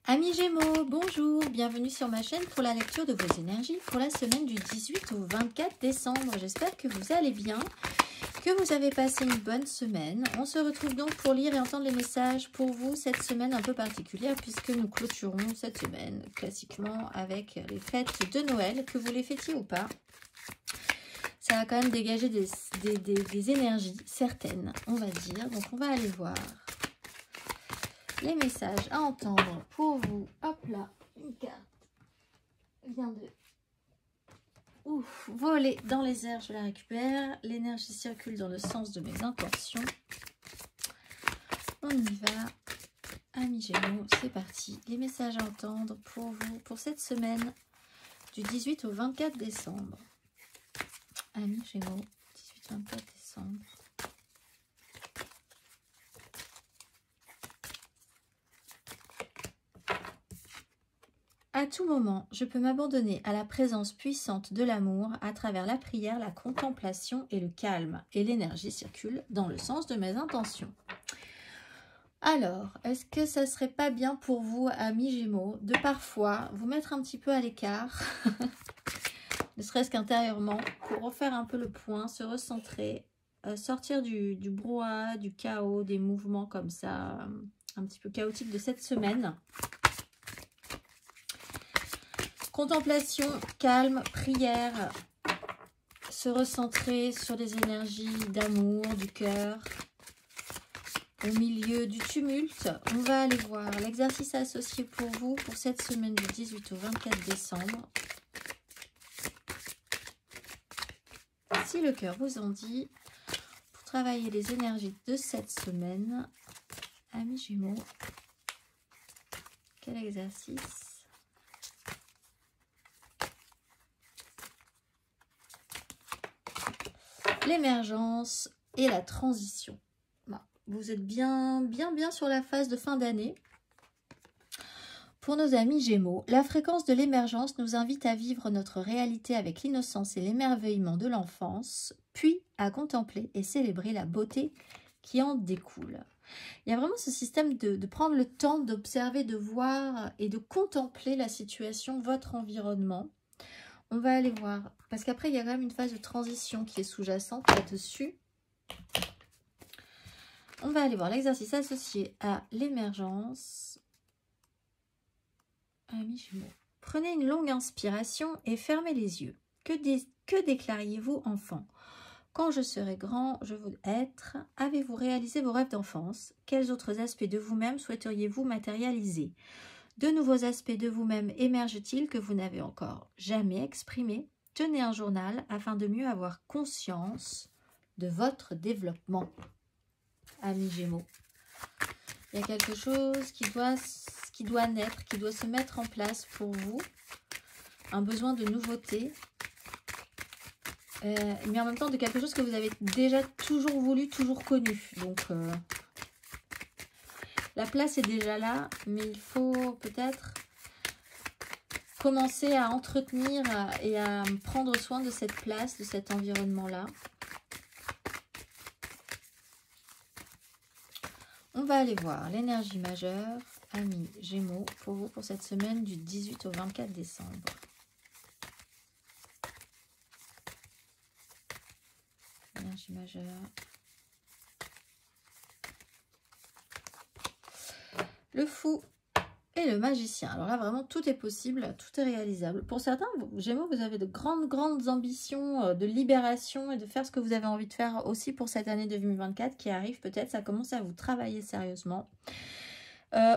Amis Gémeaux, bonjour, bienvenue sur ma chaîne pour la lecture de vos énergies pour la semaine du 18 au 24 décembre. J'espère que vous allez bien, que vous avez passé une bonne semaine. On se retrouve donc pour lire et entendre les messages pour vous cette semaine un peu particulière puisque nous clôturons cette semaine classiquement avec les fêtes de Noël, que vous les fêtiez ou pas. Ça va quand même dégager des énergies certaines, on va dire. Donc on va aller voir les messages à entendre pour vous. Hop là, une carte vient de voler dans les airs, je la récupère. L'énergie circule dans le sens de mes intentions. On y va. Amis Gémeaux, c'est parti. Les messages à entendre pour vous pour cette semaine du 18 au 24 décembre. Amis Gémeaux, 18-24 décembre. À tout moment, je peux m'abandonner à la présence puissante de l'amour à travers la prière, la contemplation et le calme. Et l'énergie circule dans le sens de mes intentions. Alors, est-ce que ça serait pas bien pour vous, amis Gémeaux, de parfois vous mettre un petit peu à l'écart, ne serait-ce qu'intérieurement, pour refaire un peu le point, se recentrer, sortir du brouhaha, du chaos, des mouvements comme ça, un petit peu chaotiques de cette semaine. Contemplation, calme, prière, se recentrer sur les énergies d'amour, du cœur. Au milieu du tumulte, on va aller voir l'exercice associé pour vous pour cette semaine du 18 au 24 décembre. Si le cœur vous en dit, pour travailler les énergies de cette semaine, amis Gémeaux, quel exercice ? L'émergence et la transition. Vous êtes bien sur la phase de fin d'année. Pour nos amis Gémeaux, la fréquence de l'émergence nous invite à vivre notre réalité avec l'innocence et l'émerveillement de l'enfance, puis à contempler et célébrer la beauté qui en découle. Il y a vraiment ce système de prendre le temps d'observer, de voir et de contempler la situation, votre environnement. On va aller voir, parce qu'après, il y a quand même une phase de transition qui est sous-jacente là-dessus. On va aller voir l'exercice associé à l'émergence. Amis Gémeaux, prenez une longue inspiration et fermez les yeux. Que déclariez-vous, enfant? Quand je serai grand, je veux être. Avez-vous réalisé vos rêves d'enfance? Quels autres aspects de vous-même souhaiteriez-vous matérialiser? De nouveaux aspects de vous-même émergent-ils que vous n'avez encore jamais exprimés? Tenez un journal afin de mieux avoir conscience de votre développement. Amis Gémeaux, il y a quelque chose qui doit naître, qui doit se mettre en place pour vous. Un besoin de nouveauté. Mais en même temps de quelque chose que vous avez déjà toujours voulu, toujours connu. Donc, la place est déjà là, mais il faut peut-être commencer à entretenir et à prendre soin de cette place, de cet environnement-là. On va aller voir l'énergie majeure, amis Gémeaux, pour vous pour cette semaine du 18 au 24 décembre. Énergie majeure. Le fou et le magicien. Alors là, vraiment, tout est possible, tout est réalisable. Pour certains, Gémeaux, vous avez de grandes ambitions de libération et de faire ce que vous avez envie de faire aussi pour cette année 2024 qui arrive. Peut-être, ça commence à vous travailler sérieusement.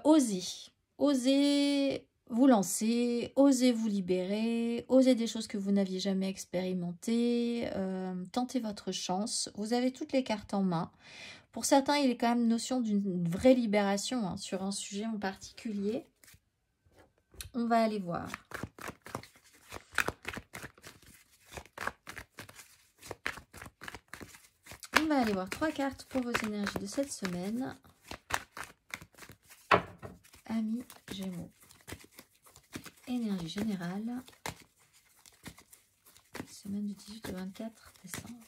Osez vous lancer, osez vous libérer, osez des choses que vous n'aviez jamais expérimentées. Tentez votre chance. Vous avez toutes les cartes en main. Pour certains, il est quand même notion d'une vraie libération sur un sujet en particulier. On va aller voir. On va aller voir 3 cartes pour vos énergies de cette semaine. Amis Gémeaux. Énergie générale. Semaine du 18 au 24 décembre.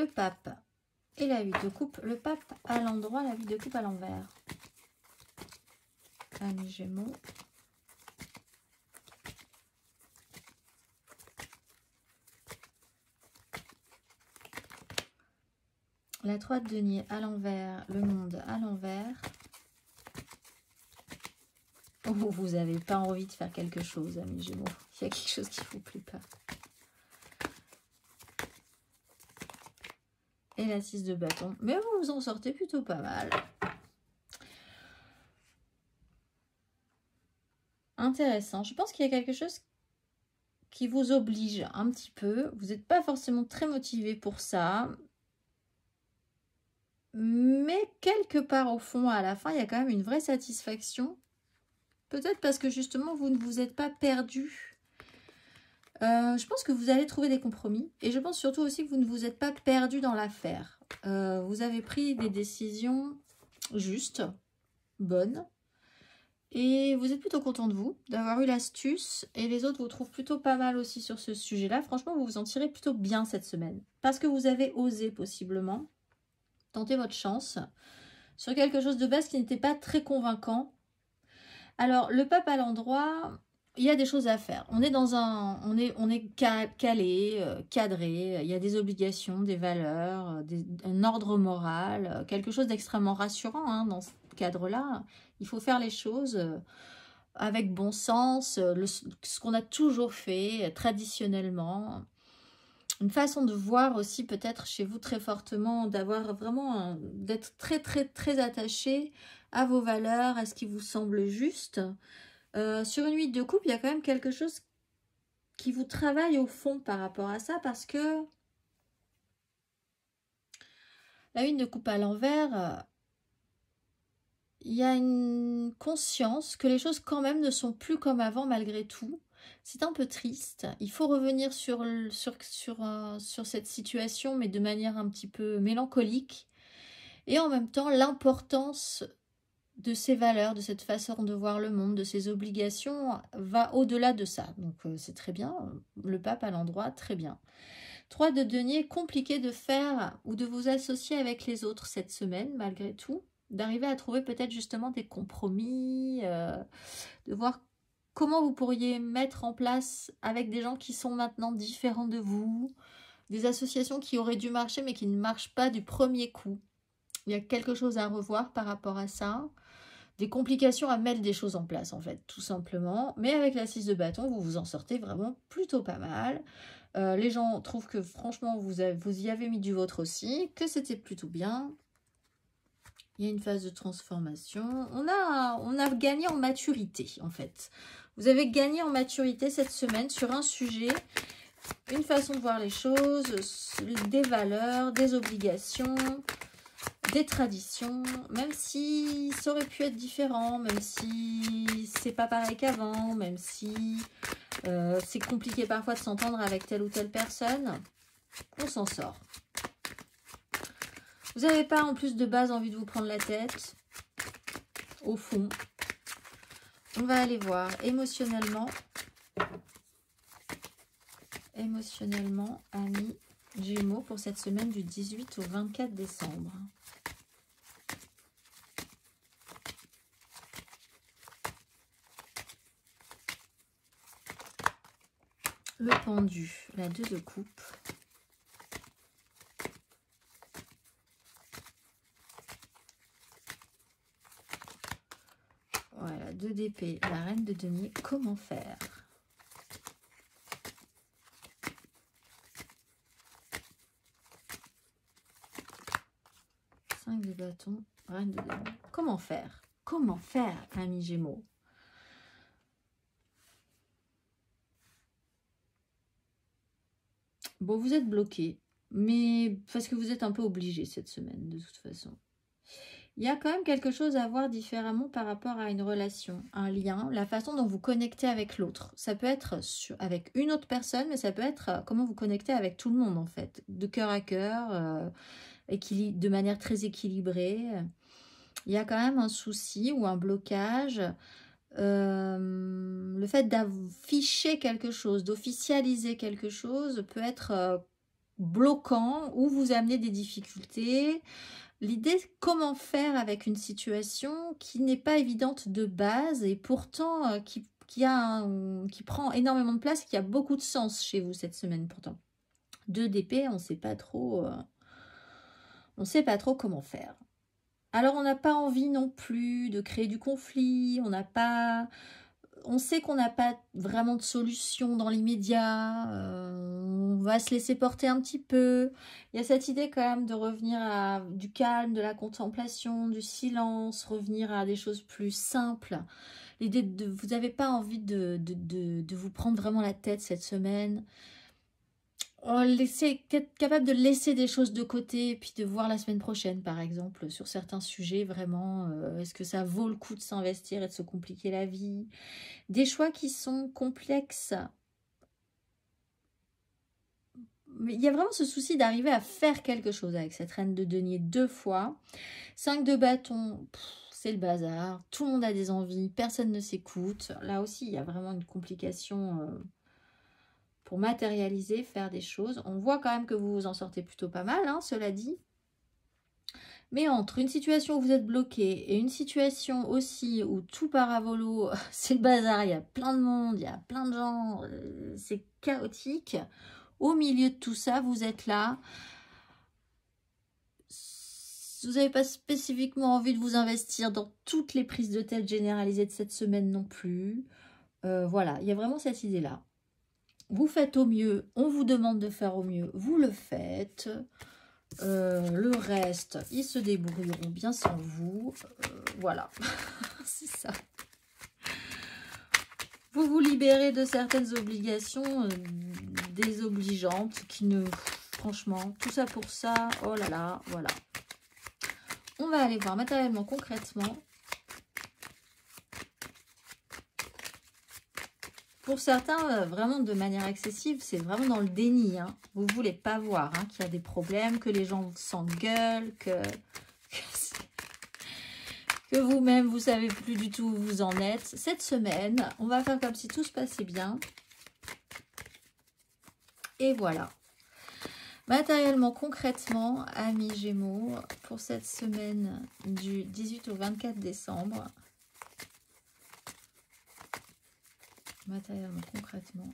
le pape et la 8 de coupe. Le pape à l'endroit, la 8 de coupe à l'envers. Amis Gémeaux. La 3 de denier à l'envers, le monde à l'envers. Oh, vous n'avez pas envie de faire quelque chose, amis Gémeaux. Il y a quelque chose qui ne vous plaît pas. Et la 6 de bâton. Mais vous vous en sortez plutôt pas mal. Intéressant. Je pense qu'il y a quelque chose qui vous oblige un petit peu. Vous n'êtes pas forcément très motivé pour ça. Mais quelque part au fond, à la fin, il y a quand même une vraie satisfaction. Peut-être parce que justement, vous ne vous êtes pas perdu. Je pense que vous allez trouver des compromis. Et je pense surtout aussi que vous ne vous êtes pas perdu dans l'affaire. Vous avez pris des décisions justes, bonnes. Et vous êtes plutôt content de vous, d'avoir eu l'astuce. Et les autres vous trouvent plutôt pas mal aussi sur ce sujet-là. Franchement, vous vous en tirez plutôt bien cette semaine. Parce que vous avez osé possiblement tenter votre chance sur quelque chose de base qui n'était pas très convaincant. Alors, le pape à l'endroit, il y a des choses à faire. On est dans un, on est calé, cadré. Il y a des obligations, des valeurs, un ordre moral, quelque chose d'extrêmement rassurant hein, dans ce cadre-là. Il faut faire les choses avec bon sens, ce qu'on a toujours fait traditionnellement. Une façon de voir aussi peut-être chez vous très fortement, d'avoir vraiment, d'être très très très attaché à vos valeurs, à ce qui vous semble juste. Sur une 8 de coupe, il y a quand même quelque chose qui vous travaille au fond par rapport à ça, parce que la 8 de coupe à l'envers, il y a une conscience que les choses quand même ne sont plus comme avant malgré tout. C'est un peu triste. Il faut revenir sur cette situation, mais de manière un petit peu mélancolique. Et en même temps, l'importance de ces valeurs, de cette façon de voir le monde, de ces obligations, va au-delà de ça. Donc c'est très bien. Le pape à l'endroit, très bien. 3 de denier, compliqué de faire ou de vous associer avec les autres cette semaine, malgré tout. D'arriver à trouver peut-être justement des compromis, de voir comment vous pourriez mettre en place avec des gens qui sont maintenant différents de vous, des associations qui auraient dû marcher mais qui ne marchent pas du premier coup. Il y a quelque chose à revoir par rapport à ça. Des complications à mettre des choses en place en fait, tout simplement. Mais avec la 6 de bâton, vous vous en sortez vraiment plutôt pas mal. Les gens trouvent que franchement, vous y avez mis du vôtre aussi, que c'était plutôt bien. Il y a une phase de transformation. On a gagné en maturité, en fait. Vous avez gagné en maturité cette semaine sur un sujet, une façon de voir les choses, des valeurs, des obligations, des traditions, même si ça aurait pu être différent, même si c'est pas pareil qu'avant, même si c'est compliqué parfois de s'entendre avec telle ou telle personne, on s'en sort. Vous n'avez pas en plus de base envie de vous prendre la tête, au fond. On va aller voir émotionnellement. Émotionnellement, amis Gémeaux, pour cette semaine du 18 au 24 décembre. Le pendu, la 2 de coupe. Voilà, 2 d'épée, la reine de denier, comment faire? De bâton, reine de denier. Comment faire? Comment faire, amis Gémeaux? Bon, vous êtes bloqué, mais parce que vous êtes un peu obligé cette semaine, de toute façon. Il y a quand même quelque chose à voir différemment par rapport à une relation, un lien, la façon dont vous connectez avec l'autre. Ça peut être avec une autre personne, mais ça peut être comment vous connectez avec tout le monde, en fait, de cœur à cœur, de manière très équilibrée. Il y a quand même un souci ou un blocage. Le fait d'afficher quelque chose, d'officialiser quelque chose peut être bloquant ou vous amener des difficultés. L'idée, comment faire avec une situation qui n'est pas évidente de base et pourtant qui prend énormément de place, qui a beaucoup de sens chez vous cette semaine pourtant. 2 d'épée, on ne sait pas trop comment faire. Alors on n'a pas envie non plus de créer du conflit, on sait qu'on n'a pas vraiment de solution dans l'immédiat, on va se laisser porter un petit peu. Il y a cette idée quand même de revenir à du calme, de la contemplation, du silence, revenir à des choses plus simples. L'idée de vous n'avez pas envie de vous prendre vraiment la tête cette semaine. Être capable de laisser des choses de côté et puis de voir la semaine prochaine, par exemple, sur certains sujets, vraiment, est-ce que ça vaut le coup de s'investir et de se compliquer la vie? Des choix qui sont complexes. Mais il y a vraiment ce souci d'arriver à faire quelque chose avec cette reine de denier 2 fois. 5 de bâton, c'est le bazar. Tout le monde a des envies, personne ne s'écoute. Là aussi, il y a vraiment une complication pour matérialiser, faire des choses. On voit quand même que vous vous en sortez plutôt pas mal, hein, cela dit. Mais entre une situation où vous êtes bloqué et une situation aussi où tout part à volo, c'est le bazar, il y a plein de monde, il y a plein de gens, c'est chaotique. Au milieu de tout ça, vous êtes là. Vous n'avez pas spécifiquement envie de vous investir dans toutes les prises de tête généralisées de cette semaine non plus. Voilà, il y a vraiment cette idée-là. Vous faites au mieux, on vous demande de faire au mieux, vous le faites. Le reste, ils se débrouilleront bien sans vous. Voilà, c'est ça. Vous vous libérez de certaines obligations désobligeantes qui ne... Franchement, tout ça pour ça, oh là là, voilà. On va aller voir matériellement, concrètement. Pour certains, vraiment de manière excessive, c'est vraiment dans le déni. Hein. Vous ne voulez pas voir hein, qu'il y a des problèmes, que les gens s'engueulent, que vous-même, vous ne savez plus du tout où vous en êtes. Cette semaine, on va faire comme si tout se passait bien. Et voilà. Matériellement, concrètement, amis Gémeaux, pour cette semaine du 18 au 24 décembre, matériellement, concrètement,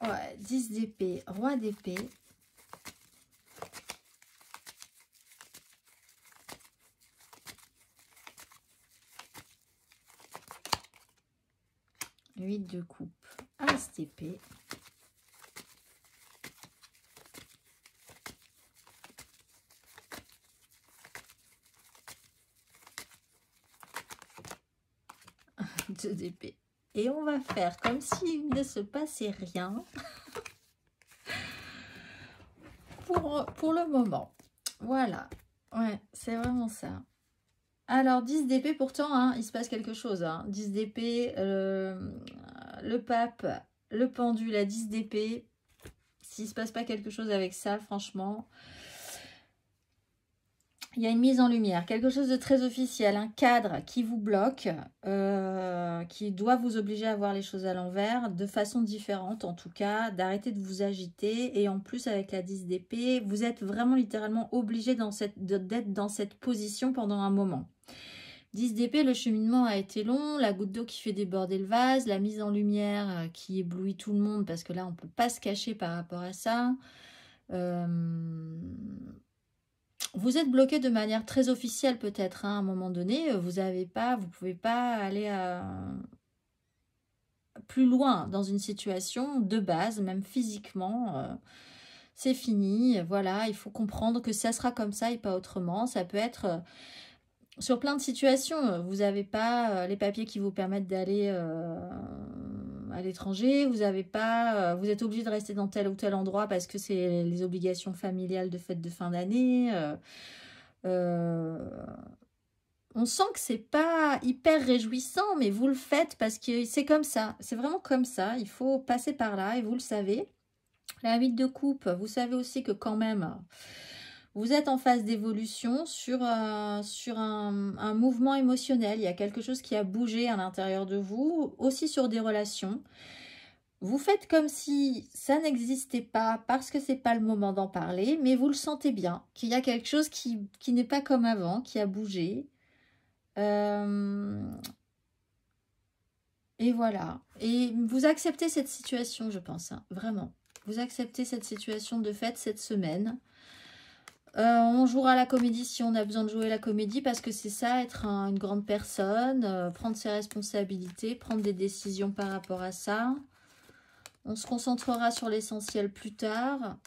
ouais, 10 d'épée, roi d'épée, huit de coupe, as d'épée, deux d'épée. Et on va faire comme s'il ne se passait rien pour le moment. Voilà. Ouais, c'est vraiment ça. Alors, 10 d'épée, pourtant, hein, il se passe quelque chose. Hein. 10 d'épée, le pape, le pendu, la 10 d'épée. S'il ne se passe pas quelque chose avec ça, franchement, il y a une mise en lumière, quelque chose de très officiel, un cadre qui vous bloque, qui doit vous obliger à voir les choses à l'envers, de façon différente en tout cas, d'arrêter de vous agiter. Et en plus, avec la 10 d'épée, vous êtes vraiment littéralement obligé d'être dans cette position pendant un moment. 10 d'épée, le cheminement a été long, la goutte d'eau qui fait déborder le vase, la mise en lumière qui éblouit tout le monde, parce que là, on ne peut pas se cacher par rapport à ça. Vous êtes bloqué de manière très officielle peut-être, hein, à un moment donné. Vous pouvez pas aller plus loin dans une situation de base, même physiquement. C'est fini, voilà, il faut comprendre que ça sera comme ça et pas autrement. Ça peut être... sur plein de situations, vous n'avez pas les papiers qui vous permettent d'aller à l'étranger, vous êtes obligé de rester dans tel ou tel endroit parce que c'est les obligations familiales de fête de fin d'année. On sent que c'est pas hyper réjouissant, mais vous le faites parce que c'est comme ça. C'est vraiment comme ça, il faut passer par là et vous le savez. La 8 de coupe, vous savez aussi que quand même... Vous êtes en phase d'évolution sur un mouvement émotionnel. Il y a quelque chose qui a bougé à l'intérieur de vous, aussi sur des relations. Vous faites comme si ça n'existait pas parce que c'est pas le moment d'en parler, mais vous le sentez bien, qu'il y a quelque chose qui n'est pas comme avant, qui a bougé. Et voilà. Et vous acceptez cette situation, je pense, hein, vraiment. Vous acceptez cette situation de fait cette semaine. On jouera la comédie si on a besoin de jouer la comédie parce que c'est ça, être une grande personne, prendre ses responsabilités, prendre des décisions par rapport à ça. On se concentrera sur l'essentiel plus tard.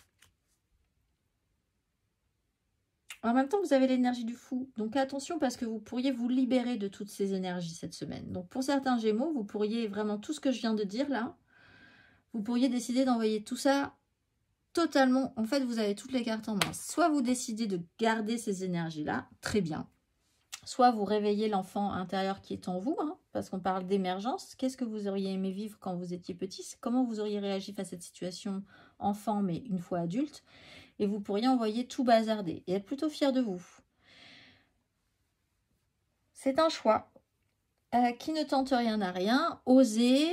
En même temps, vous avez l'énergie du fou. Donc attention parce que vous pourriez vous libérer de toutes ces énergies cette semaine. Donc pour certains Gémeaux, vous pourriez vraiment tout ce que je viens de dire là, vous pourriez décider d'envoyer tout ça totalement. En fait, vous avez toutes les cartes en main. Soit vous décidez de garder ces énergies-là, très bien. Soit vous réveillez l'enfant intérieur qui est en vous, hein, parce qu'on parle d'émergence. Qu'est-ce que vous auriez aimé vivre quand vous étiez petit? Comment vous auriez réagi face à cette situation enfant, mais une fois adulte? Et vous pourriez envoyer tout bazarder et être plutôt fier de vous. C'est un choix. Qui ne tente rien n'a rien. Oser,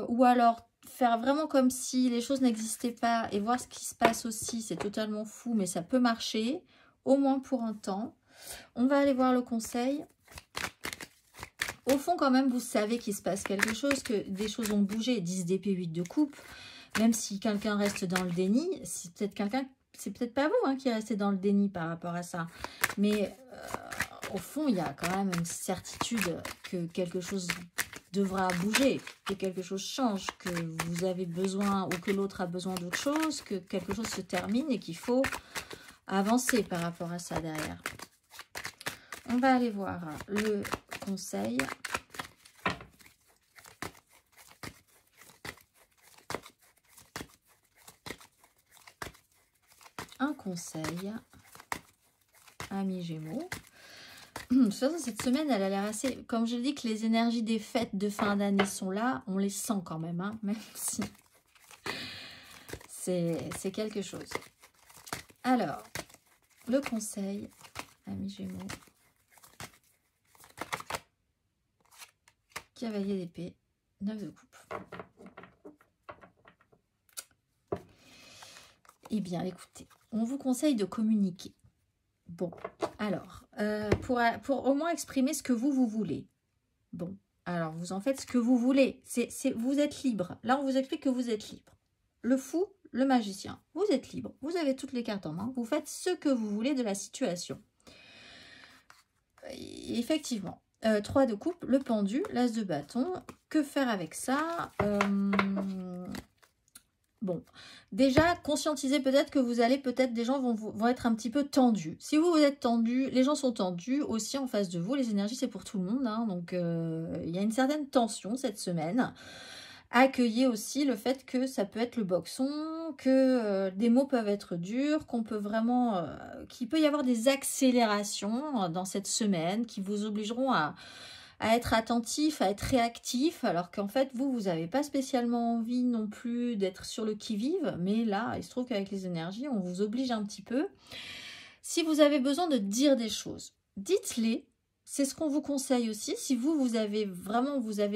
ou alors faire vraiment comme si les choses n'existaient pas et voir ce qui se passe aussi, c'est totalement fou, mais ça peut marcher, au moins pour un temps. On va aller voir le conseil. Au fond, quand même, vous savez qu'il se passe quelque chose, que des choses ont bougé. 10 d'épée, 8 de coupe. Même si quelqu'un reste dans le déni, c'est peut-être pas vous hein, qui restez dans le déni par rapport à ça. Mais au fond, il y a quand même une certitude que quelque chose devra bouger, que quelque chose change, que vous avez besoin ou que l'autre a besoin d'autre chose, que quelque chose se termine et qu'il faut avancer par rapport à ça derrière. On va aller voir le conseil. Un conseil, amis Gémeaux. De toute façon, cette semaine, elle a l'air assez... Comme je dis que les énergies des fêtes de fin d'année sont là, on les sent quand même, hein, même si c'est quelque chose. Alors, le conseil, amis Gémeaux. Cavalier d'épée, 9 de coupe. Eh bien, écoutez, on vous conseille de communiquer. Bon, alors, pour au moins exprimer ce que vous voulez. Bon, alors, vous en faites ce que vous voulez. Vous êtes libre. Là, on vous explique que vous êtes libre. Le fou, le magicien, vous êtes libre. Vous avez toutes les cartes en main. Vous faites ce que vous voulez de la situation. Effectivement. 3 de coupe, le pendu, l'as de bâton. Que faire avec ça? Bon, déjà, conscientisez peut-être que vous allez, des gens vont être un petit peu tendus. Si vous êtes tendu, les gens sont tendus aussi en face de vous. Les énergies, c'est pour tout le monde. Hein, donc, il y a une certaine tension cette semaine. Accueillez aussi le fait que ça peut être le boxon, que des mots peuvent être durs, qu'on peut vraiment, qu'il peut y avoir des accélérations dans cette semaine qui vous obligeront à être attentif, à être réactif, alors qu'en fait, vous n'avez pas spécialement envie non plus d'être sur le qui-vive, mais là, il se trouve qu'avec les énergies, on vous oblige un petit peu. Si vous avez besoin de dire des choses, dites-les, c'est ce qu'on vous conseille aussi. Si vous avez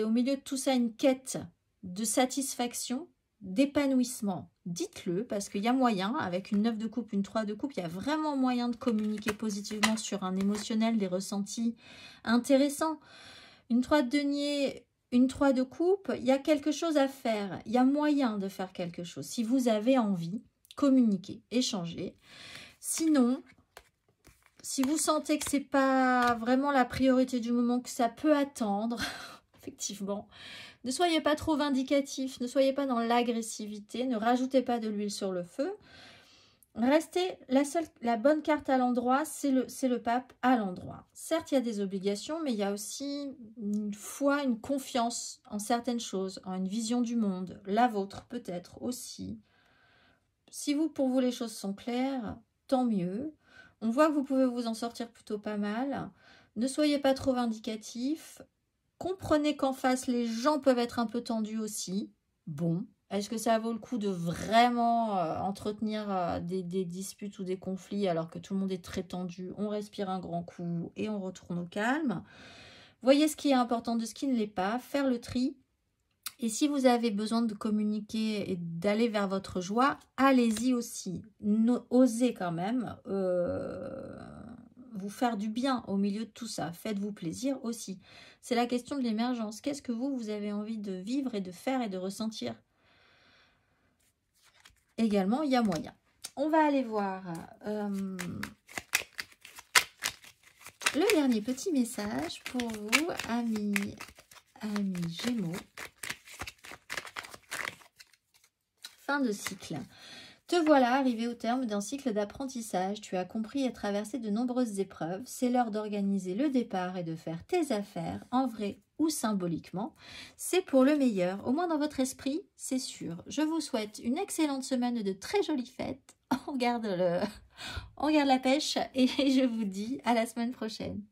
au milieu de tout ça une quête de satisfaction, d'épanouissement, dites-le, parce qu'il y a moyen, avec une 9 de coupe, une 3 de coupe, il y a vraiment moyen de communiquer positivement sur un émotionnel, des ressentis intéressants. Une 3 de denier, une 3 de coupe, il y a quelque chose à faire, il y a moyen de faire quelque chose. Si vous avez envie, communiquer, échanger. Sinon, si vous sentez que c'est pas vraiment la priorité du moment, que ça peut attendre, effectivement, ne soyez pas trop vindicatif, ne soyez pas dans l'agressivité, ne rajoutez pas de l'huile sur le feu. Restez, la bonne carte à l'endroit, c'est le pape à l'endroit. Certes, il y a des obligations, mais il y a aussi une foi, une confiance en certaines choses, en une vision du monde, la vôtre peut-être aussi. Si pour vous les choses sont claires, tant mieux. On voit que vous pouvez vous en sortir plutôt pas mal. Ne soyez pas trop vindicatif. Comprenez qu'en face, les gens peuvent être un peu tendus aussi. Bon, Est-ce que ça vaut le coup de vraiment entretenir des disputes ou des conflits alors que tout le monde est très tendu? On respire un grand coup et on retourne au calme. Voyez ce qui est important de ce qui ne l'est pas, faire le tri. Et si vous avez besoin de communiquer et d'aller vers votre joie, allez-y aussi. Osez quand même vous faire du bien au milieu de tout ça. Faites-vous plaisir aussi. C'est la question de l'émergence. Qu'est-ce que vous avez envie de vivre et de faire et de ressentir? Également, il y a moyen. On va aller voir le dernier petit message pour vous, amis Gémeaux. Fin de cycle. Te voilà arrivé au terme d'un cycle d'apprentissage. Tu as compris et traversé de nombreuses épreuves. C'est l'heure d'organiser le départ et de faire tes affaires, en vrai ou symboliquement. C'est pour le meilleur, au moins dans votre esprit, c'est sûr. Je vous souhaite une excellente semaine et de très jolies fêtes. On garde la pêche et je vous dis à la semaine prochaine.